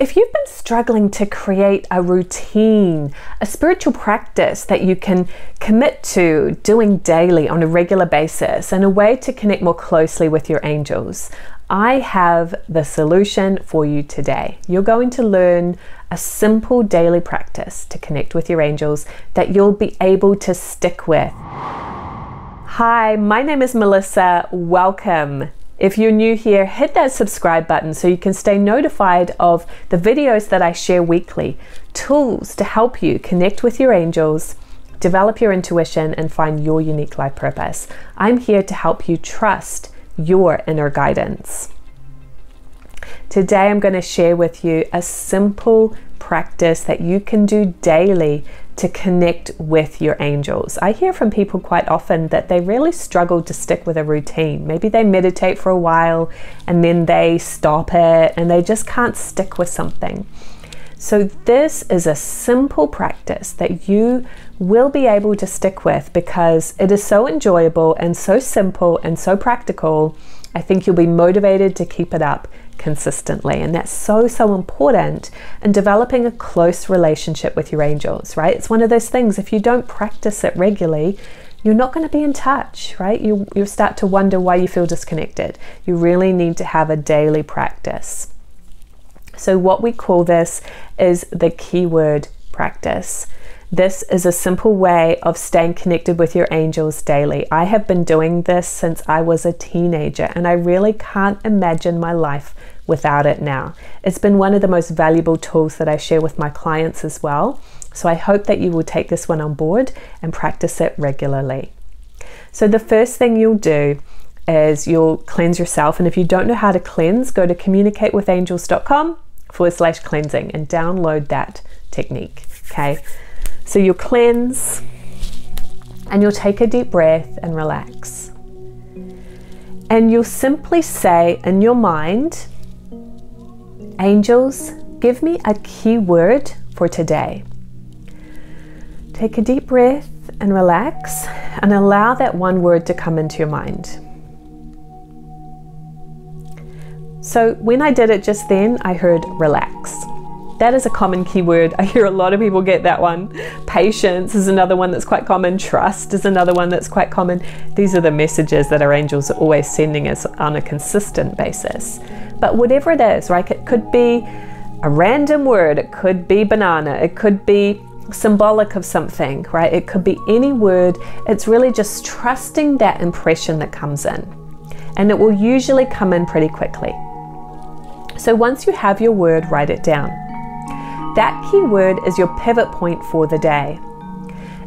If you've been struggling to create a routine, a spiritual practice that you can commit to doing daily on a regular basis, and a way to connect more closely with your angels, I have the solution for you today. You're going to learn a simple daily practice to connect with your angels that you'll be able to stick with. Hi, my name is Melissa. Welcome. If you're new here, hit that subscribe button so you can stay notified of the videos that I share weekly, tools to help you connect with your angels, develop your intuition, and find your unique life purpose. I'm here to help you trust your inner guidance. Today I'm going to share with you a simple practice that you can do daily to connect with your angels. I hear from people quite often that they really struggle to stick with a routine. Maybe they meditate for a while and then they stop it and they just can't stick with something. So this is a simple practice that you will be able to stick with because it is so enjoyable and so simple and so practical. I think you'll be motivated to keep it up consistently, and that's so important in developing a close relationship with your angels, right? It's one of those things, if you don't practice it regularly, you're not going to be in touch, right? You start to wonder why you feel disconnected. You really need to have a daily practice. So what we call this is the keyword practice. This is a simple way of staying connected with your angels daily. I have been doing this since I was a teenager, and I really can't imagine my life without it now. It's been one of the most valuable tools that I share with my clients as well. So I hope that you will take this one on board and practice it regularly. So the first thing you'll do is you'll cleanse yourself. And if you don't know how to cleanse, go to communicatewithangels.com/cleansing and download that technique. Okay. So you'll cleanse and you'll take a deep breath and relax. And you'll simply say in your mind, angels, give me a key word for today. Take a deep breath and relax and allow that one word to come into your mind. So when I did it just then, I heard relax. That is a common keyword. I hear a lot of people get that one. Patience is another one that's quite common. Trust is another one that's quite common. These are the messages that our angels are always sending us on a consistent basis. But whatever it is, right? It could be a random word. It could be banana. It could be symbolic of something, right? It could be any word. It's really just trusting that impression that comes in. And it will usually come in pretty quickly. So once you have your word, write it down. That key word is your pivot point for the day.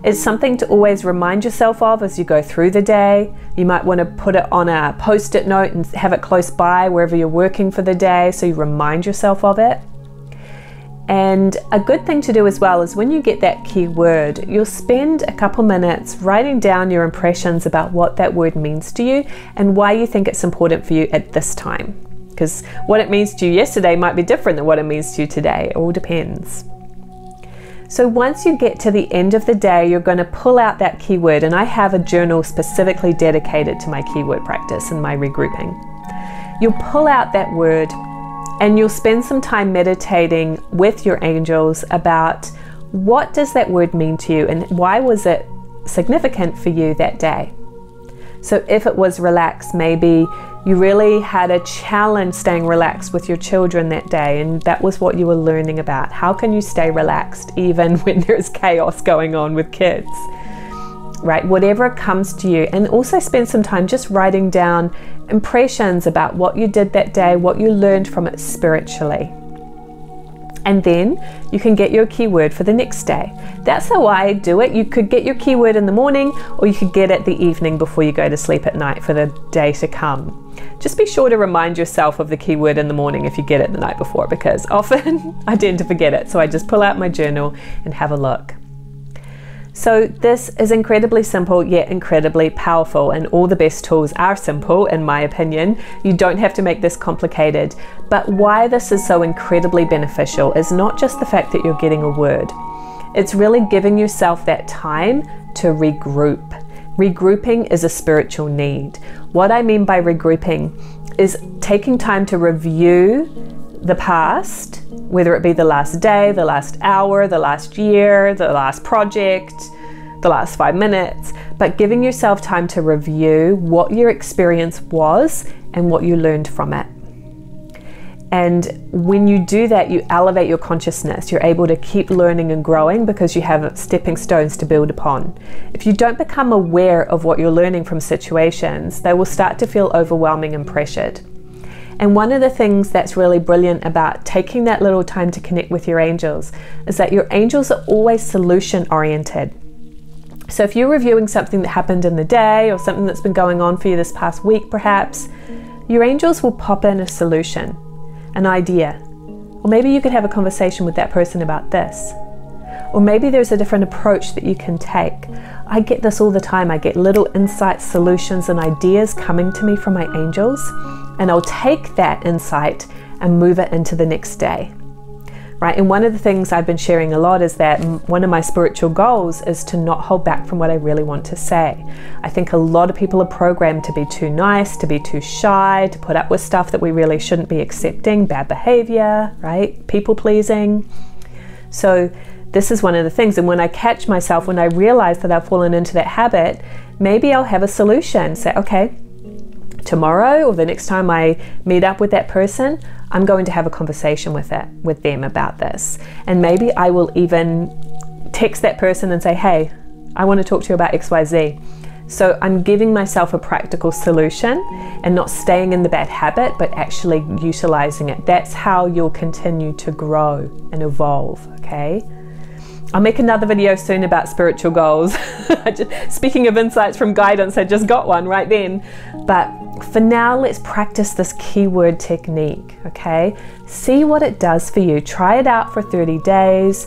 It's something to always remind yourself of as you go through the day. You might want to put it on a post-it note and have it close by wherever you're working for the day so you remind yourself of it. And a good thing to do as well is when you get that key word, you'll spend a couple minutes writing down your impressions about what that word means to you and why you think it's important for you at this time. Because what it means to you yesterday might be different than what it means to you today. It all depends. So once you get to the end of the day, you're going to pull out that keyword. And I have a journal specifically dedicated to my keyword practice and my regrouping. You'll pull out that word and you'll spend some time meditating with your angels about what does that word mean to you and why was it significant for you that day. So if it was relax, maybe you really had a challenge staying relaxed with your children that day, and that was what you were learning about. How can you stay relaxed even when there's chaos going on with kids? Right? Whatever comes to you. And also spend some time just writing down impressions about what you did that day, what you learned from it spiritually. And then you can get your keyword for the next day. That's how I do it. You could get your keyword in the morning, or you could get it the evening before you go to sleep at night for the day to come. Just be sure to remind yourself of the keyword in the morning if you get it the night before, because often I tend to forget it. So I just pull out my journal and have a look. So this is incredibly simple yet incredibly powerful, and all the best tools are simple in my opinion. You don't have to make this complicated. But why this is so incredibly beneficial is not just the fact that you're getting a word. It's really giving yourself that time to regroup. Regrouping is a spiritual need. What I mean by regrouping is taking time to review the past, whether it be the last day, the last hour, the last year, the last project, the last 5 minutes, but giving yourself time to review what your experience was and what you learned from it. And when you do that, you elevate your consciousness. You're able to keep learning and growing because you have stepping stones to build upon. If you don't become aware of what you're learning from situations, they will start to feel overwhelming and pressured. And one of the things that's really brilliant about taking that little time to connect with your angels is that your angels are always solution oriented. So if you're reviewing something that happened in the day or something that's been going on for you this past week perhaps, your angels will pop in a solution, an idea. Or maybe you could have a conversation with that person about this. Or maybe there's a different approach that you can take. I get this all the time. I get little insights, solutions, and ideas coming to me from my angels, and I'll take that insight and move it into the next day. Right? And one of the things I've been sharing a lot is that one of my spiritual goals is to not hold back from what I really want to say. I think a lot of people are programmed to be too nice, to be too shy, to put up with stuff that we really shouldn't be accepting, bad behavior, right? People pleasing. So this is one of the things. And when I catch myself, when I realize that I've fallen into that habit, maybe I'll have a solution. Say, okay, tomorrow or the next time I meet up with that person, I'm going to have a conversation with them about this. And maybe I will even text that person and say, hey, I want to talk to you about XYZ. So I'm giving myself a practical solution and not staying in the bad habit, but actually utilizing it. That's how you'll continue to grow and evolve, okay? I'll make another video soon about spiritual goals. Speaking of insights from guidance, I just got one right then. But for now, let's practice this keyword technique, okay? See what it does for you. Try it out for 30 days.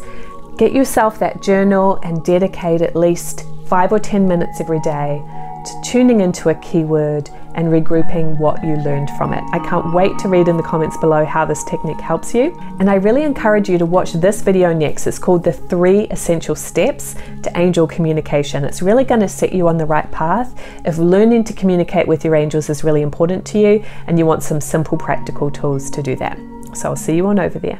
Get yourself that journal and dedicate at least 5 or 10 minutes every day to tuning into a keyword and regrouping what you learned from it. I can't wait to read in the comments below how this technique helps you. And I really encourage you to watch this video next. It's called the 3 Essential Steps to Angel Communication. It's really going to set you on the right path if learning to communicate with your angels is really important to you and you want some simple practical tools to do that. So I'll see you on over there.